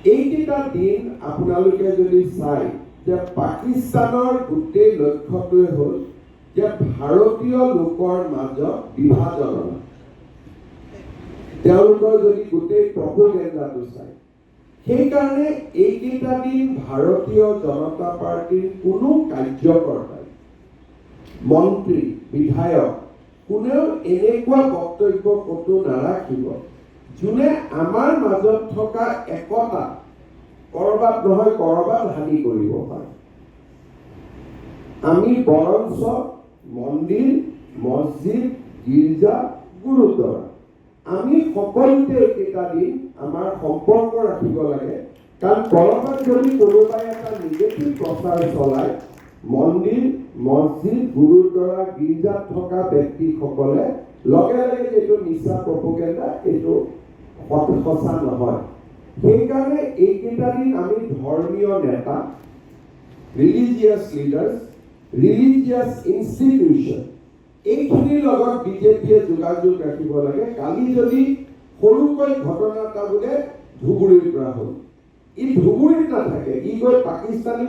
এইকেইটা দিন আপোনালোকে যদি চাই যে পাকিস্তানৰ গোটেই লক্ষ্যটোৱে হ'ল যে ভাৰতীয় লোকৰ মাজত বিভাজন অনা। তেওঁলোকৰ যদি গোটেই প্ৰপোগেণ্ডাটো চায়, সেইকাৰণে এইকেইটা দিন ভাৰতীয় জনতা পাৰ্টিৰ কোনো কাৰ্যকৰ্তাই, মন্ত্ৰী, বিধায়ক কোনেও এনেকুৱা বক্তব্য ক'তো নাৰাখিব যোনে আমাৰ মাজত থকা একতা কৰবাত নহয় কৰবাত হানি কৰিব পাৰে। আমি বৰঞ্চ মন্দিৰ, মছজিদ, গীৰ্জা, গুৰুদ্বাৰা আমি সকলোতে এইকেইটা দিন আমাৰ সম্পৰ্ক ৰাখিব লাগে। কাৰণ কৰবাত যদি কোনোবাই এটা নিগেটিভ প্ৰচাৰ চলায়, মন্দিৰ, মছজিদ, গুৰুদ্বাৰা, গীৰ্জাত থকা ব্যক্তিসকলে লগে লগে এইটো মিছা প্ৰপোগেণ্ডা, এইটো সঁচা নহয়। সেইকাৰণে এইকেইটা দিন আমি ধৰ্মীয় নেতা, ৰিলিজিয়াছ লিডাৰ্ছ, ৰিলিজিয়াছ ইনষ্টিটিউশ্যন এইখিনিৰ লগত বিজেপিয়ে যোগাযোগ ৰাখিব লাগে। কালি যদি সৰুকৈ ঘটনা এটা বোলে ধুবুৰীৰ পৰা হ'ল, ই ধুবুৰীত নাথাকে, ই গৈ পাকিস্তানী